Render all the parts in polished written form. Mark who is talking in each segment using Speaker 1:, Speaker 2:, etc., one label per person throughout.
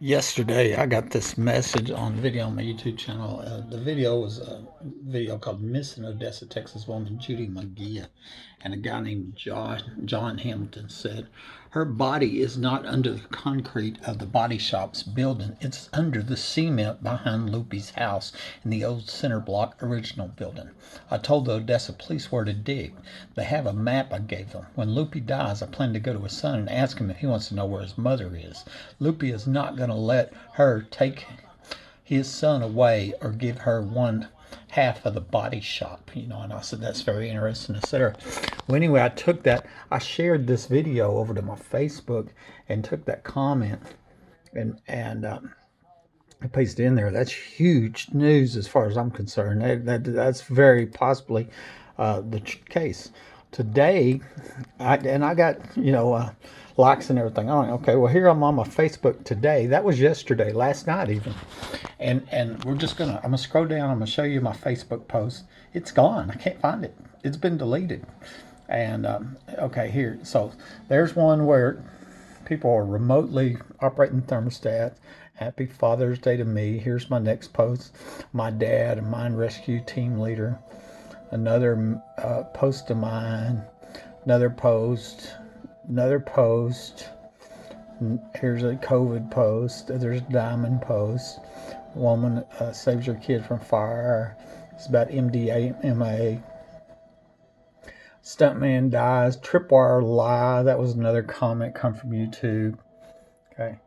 Speaker 1: Yesterday, I got this message on video on my YouTube channel. The video was a video called "Missing Odessa, Texas Woman Judy Mungia," and a guy named John Hamilton said her body is not under the concrete of the body shop's building; it's under the cement behind Lupe's house in the old center block original building. I told the Odessa police where to dig. They have a map I gave them. When Lupe dies, I plan to go to his son and ask him if he wants to know where his mother is. Lupe is not going to let her take his son away or give her one half of the body shop, and I said that's very interesting, etc. Well, anyway, I shared this video over to my Facebook and took that comment and I pasted in there. That's huge news as far as I'm concerned. That's very possibly the case. Today, I got, likes and everything on it. Okay, well, here I'm on my Facebook today. That was yesterday, last night even. And I'm gonna scroll down. I'm gonna show you my Facebook post. It's gone. I can't find it. It's been deleted. And okay, here. So there's one where people are remotely operating thermostats. Happy Father's Day to me. Here's my next post. My dad, a mine rescue team leader. Another post of mine. Another post. Here's a COVID post. There's a diamond post. A woman saves her kid from fire. It's about MDMA. Stuntman dies. Tripwire lie. That was another comment come from YouTube. Okay.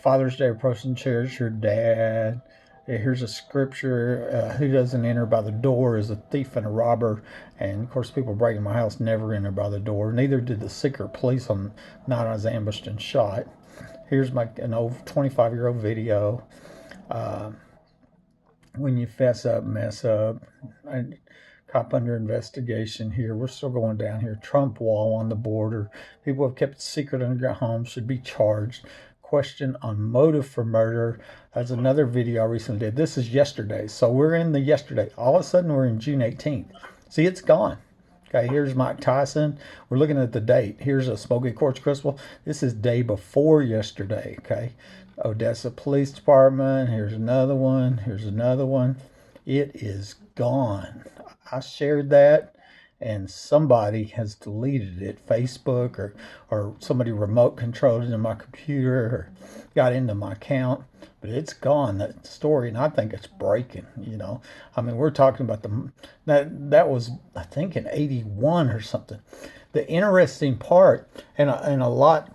Speaker 1: Father's Day approaching, cherish your dad. Here's a scripture. Who doesn't enter by the door is a thief and a robber. And of course, people breaking my house never enter by the door. Neither did the secret police on night I was ambushed and shot. Here's an old 25-year-old video. When you fess up, mess up. Cop under investigation here. We're still going down here. Trump wall on the border. People have kept it secret under their homes should be charged. Question on motive for murder. That's another video I recently did. This is yesterday. So we're in the yesterday. All of a sudden we're in June 18th. See, it's gone. Okay, here's Mike Tyson. We're looking at the date. Here's a smoky quartz crystal. This is day before yesterday. Okay. Odessa Police Department. Here's another one. Here's another one. It is gone. I shared that and somebody has deleted it. Facebook or somebody remote controlled it in my computer or got into my account, but it's gone, that story, and I think it's breaking. I mean, we're talking about that was, I think, in 81 or something. The interesting part and a lot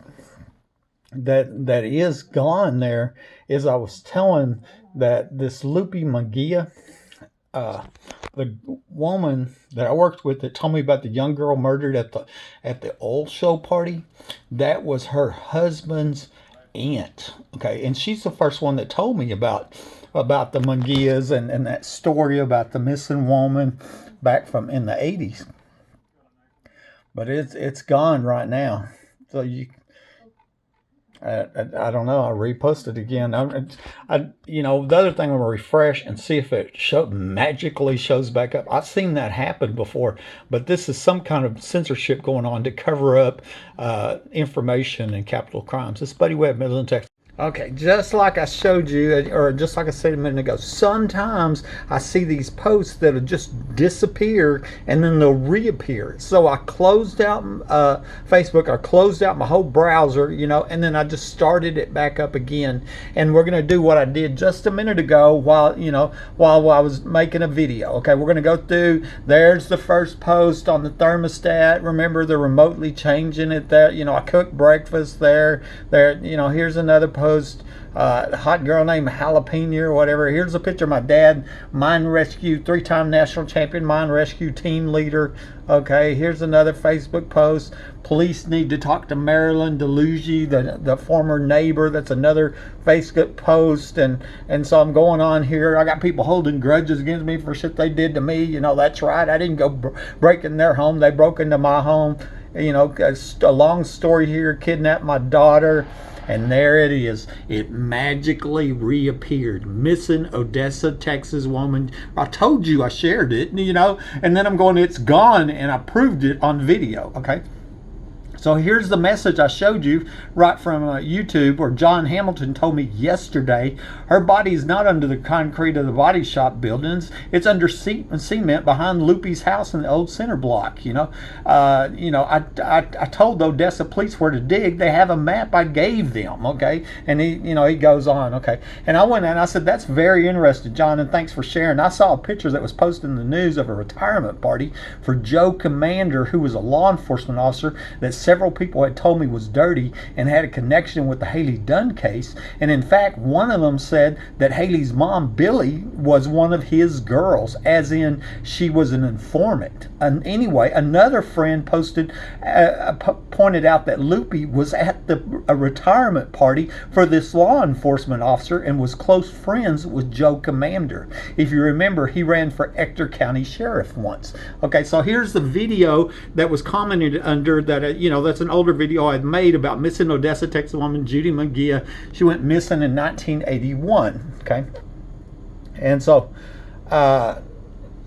Speaker 1: that is gone there is I was telling that this Lupe Mungia, the woman that I worked with that told me about the young girl murdered at the oil show party, that was her husband's aunt. Okay, and she's the first one that told me about the Mungias and that story about the missing woman back from in the 80s. But it's gone right now. So I don't know. I'll repost it again. The other thing, I'm gonna refresh and see if it magically shows back up. I've seen that happen before, but this is some kind of censorship going on to cover up information and capital crimes. This is Buddy Webb, Midland, Texas. Okay, just like I showed you, or just like I said a minute ago, sometimes I see these posts that'll just disappear and then they'll reappear. So I closed out Facebook, I closed out my whole browser, and then I just started it back up again. And we're gonna do what I did just a minute ago while I was making a video. Okay, we're gonna go through. There's the first post on the thermostat. Remember the remotely changing it there. I cooked breakfast there. Here's another post. Hot girl named Jalapeno or whatever. Here's a picture of my dad, mine rescue, 3-time national champion mine rescue team leader. Okay, here's another Facebook post. Police need to talk to Marilyn DeLuigi, the former neighbor. That's another Facebook post. And so I'm going on here. I got people holding grudges against me for shit they did to me. That's right. I didn't go break in their home. They broke into my home. A long story here. Kidnapped my daughter. And there it is. It magically reappeared. Missing Odessa, Texas woman. I told you I shared it, and then I'm going, it's gone, and I proved it on video, okay? So here's the message I showed you right from YouTube, where John Hamilton told me yesterday her body is not under the concrete of the body shop buildings. It's under cement behind Lupe's house in the old center block. I told the Odessa police where to dig. They have a map I gave them. Okay, and he goes on. Okay, and I went and I said, that's very interesting, John, and thanks for sharing. I saw a picture that was posted in the news of a retirement party for Joe Commander, who was a law enforcement officer that several people had told me was dirty and had a connection with the Haley Dunn case. And in fact, one of them said that Haley's mom, Billy, was one of his girls, as in she was an informant. And anyway, another friend pointed out that Lupe was at a retirement party for this law enforcement officer and was close friends with Joe Commander. If you remember, he ran for Ector County Sheriff once. Okay, so here's the video that was commented under that, that's an older video I had made about missing Odessa, Texas woman Judy Mungia. She went missing in 1981. Okay, and so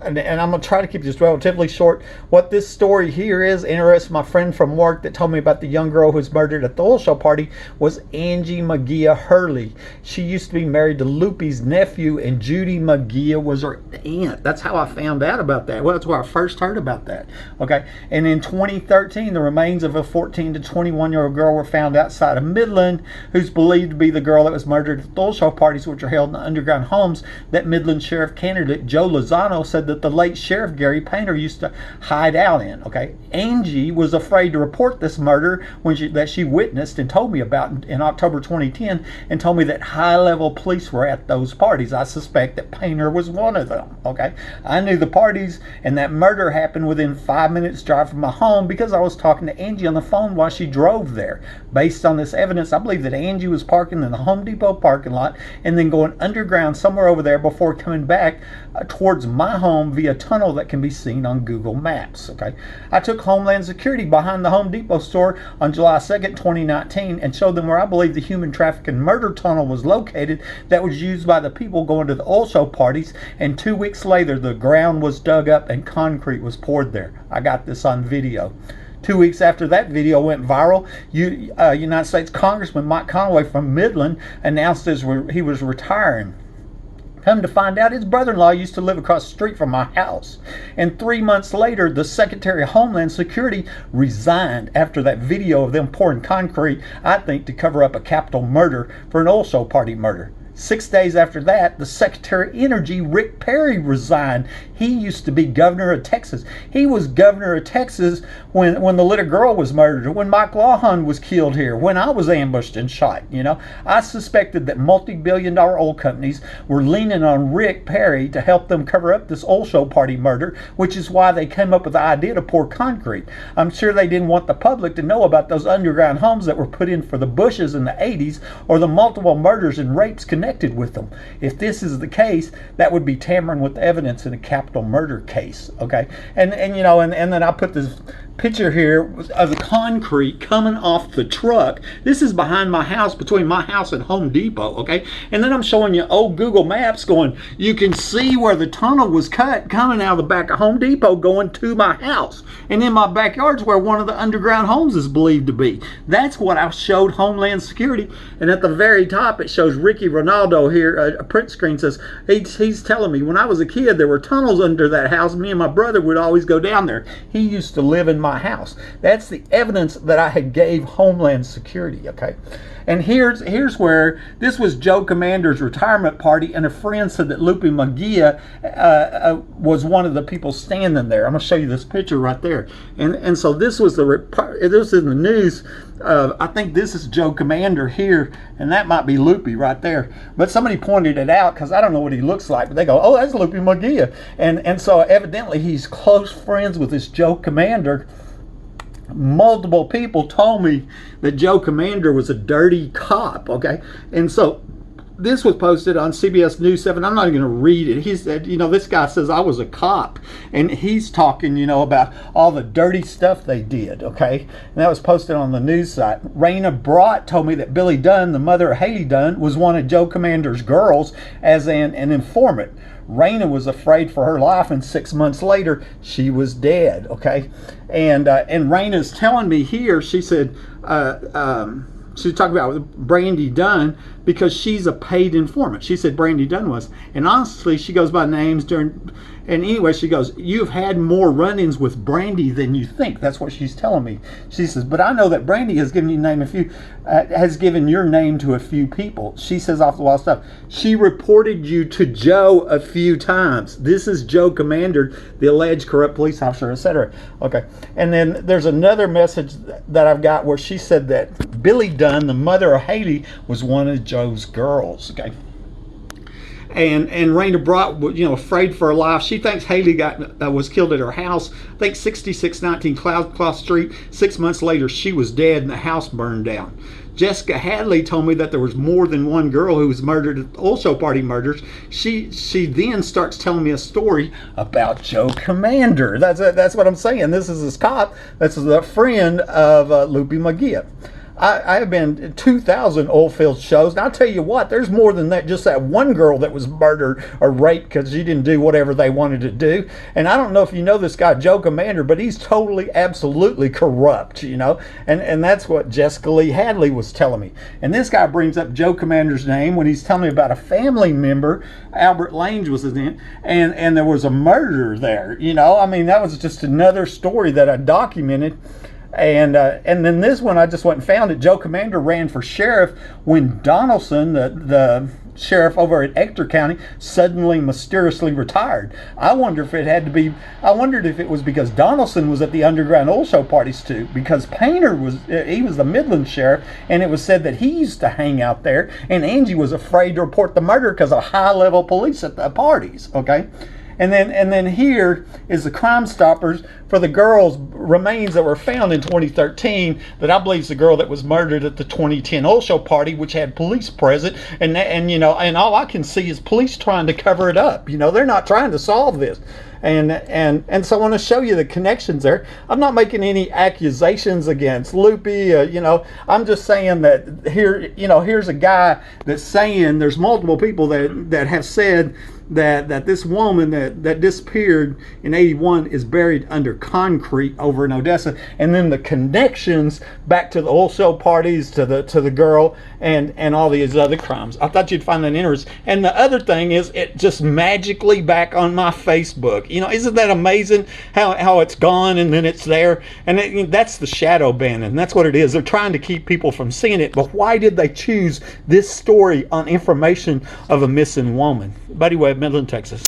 Speaker 1: and I'm going to try to keep this relatively short. What this story here is interesting. My friend from work that told me about the young girl who was murdered at the oil show party was Angie Mungia Hurley. She used to be married to Lupe's nephew, and Judy Mungia was her aunt. That's how I found out about that. Well, that's where I first heard about that. Okay, and in 2013, the remains of a 14 to 21-year-old girl were found outside of Midland, who's believed to be the girl that was murdered at the oil show parties, which are held in the underground homes that Midland Sheriff candidate Joe Lozano said that the late Sheriff Gary Painter used to hide out in. Okay, Angie was afraid to report this murder that she witnessed and told me about in October 2010, and told me that high-level police were at those parties. I suspect that Painter was one of them. Okay, I knew the parties and that murder happened within 5 minutes drive from my home because I was talking to Angie on the phone while she drove there. Based on this evidence, I believe that Angie was parking in the Home Depot parking lot and then going underground somewhere over there before coming back towards my home via tunnel that can be seen on Google Maps. Okay, I took Homeland Security behind the Home Depot store on July 2nd, 2019, and showed them where I believe the human trafficking murder tunnel was located that was used by the people going to the oil show parties, and 2 weeks later the ground was dug up and concrete was poured there. I got this on video. 2 weeks after that video went viral, United States Congressman Mike Conway from Midland announced he was retiring. Come to find out, his brother-in-law used to live across the street from my house. And 3 months later, the Secretary of Homeland Security resigned after that video of them pouring concrete, I think, to cover up a capital murder for an oil show party murder. 6 days after that, the Secretary of Energy, Rick Perry, resigned. He used to be governor of Texas. He was governor of Texas when the little girl was murdered, when Mike Lawhon was killed here, when I was ambushed and shot. I suspected that multi-billion-dollar oil companies were leaning on Rick Perry to help them cover up this oil show party murder, which is why they came up with the idea to pour concrete. I'm sure they didn't want the public to know about those underground homes that were put in for the Bushes in the 80s, or the multiple murders and rapes connected with them. If this is the case, that would be tampering with evidence in a capital murder case. Okay, and then I put this picture here of the concrete coming off the truck. This is behind my house, between my house and Home Depot. Okay, and then I'm showing you old Google Maps going, you can see where the tunnel was cut coming out of the back of Home Depot going to my house, and in my backyard's where one of the underground homes is believed to be. That's what I showed Homeland Security. And at the very top it shows Ricky Ronaldo here. A print screen says he's telling me, when I was a kid there were tunnels under that house. Me and my brother would always go down there. He used to live in my house. That's the evidence that I had gave Homeland Security. Okay, and here's where this was Joe Commander's retirement party, and a friend said that Lupe Mungia was one of the people standing there. I'm going to show you this picture right there, and so this was this is in the news. I think this is Joe Commander here, and that might be Lupe right there. But somebody pointed it out because I don't know what he looks like, but they go, oh, that's Lupe Mungia. And so evidently he's close friends with this Joe Commander. Multiple people told me that Joe Commander was a dirty cop. Okay, and so this was posted on CBS News 7. I'm not even going to read it. He said, this guy says I was a cop, and he's talking, about all the dirty stuff they did. Okay, and that was posted on the news site. Raina Brott told me that Billy Dunn, the mother of Haley Dunn, was one of Joe Commander's girls as an informant. Raina was afraid for her life, and 6 months later, she was dead, okay? And Raina's telling me here, she said, she was talking about Brandy Dunn because she's a paid informant. She said Brandy Dunn was. And honestly, she goes by names during, and anyway, she goes, you've had more run-ins with Brandy than you think. That's what she's telling me. She says, but I know that Brandy has given you name a few, has given your name to a few people. She says off the wall stuff. She reported you to Joe a few times. This is Joe Commander, the alleged corrupt police officer, etc. Okay. And then there's another message that I've got where she said that Billy Dunn, the mother of Haley, was one of Joe's girls. Okay. And Raina brought, afraid for her life. She thinks Haley was killed at her house. I think 6619 Cloud Street. 6 months later, she was dead and the house burned down. Jessica Hadley told me that there was more than one girl who was murdered at the oil show party murders. She then starts telling me a story about Joe Commander. That's what I'm saying. This is this cop. This is a friend of Lupe Mungia. I have been to 2,000 oil field shows, and I'll tell you what, there's more than that. Just that one girl that was murdered or raped because she didn't do whatever they wanted to do. And I don't know if you know this guy, Joe Commander, but he's totally, absolutely corrupt, And that's what Jessica Lee Hadley was telling me. And this guy brings up Joe Commander's name when he's telling me about a family member, Albert Lange was his name, and there was a murder there, I mean, that was just another story that I documented. And then this one I just went and found it. Joe Commander ran for sheriff when Donaldson, the sheriff over at Ector County, suddenly mysteriously retired. I wondered if it was because Donaldson was at the underground oil show parties too, because Painter was the Midland sheriff, and it was said that he used to hang out there, and Angie was afraid to report the murder because of high-level police at the parties, okay? And then here is the Crime Stoppers for the girl's remains that were found in 2013 that I believe is the girl that was murdered at the 2010 oil show party, which had police present. And all I can see is police trying to cover it up. They're not trying to solve this. And so I want to show you the connections there. I'm not making any accusations against Lupe. I'm just saying that here's a guy that's saying there's multiple people that have said that this woman that disappeared in 81 is buried under concrete over in Odessa, and then the connections back to the oil show parties, to the girl, and all these other crimes. I thought you'd find that interesting. And the other thing is, it just magically back on my Facebook. Isn't that amazing how it's gone and then it's there? And that's the shadow banning. That's what it is. They're trying to keep people from seeing it. But why did they choose this story on information of a missing woman? Buddy Webb, Midland, Texas.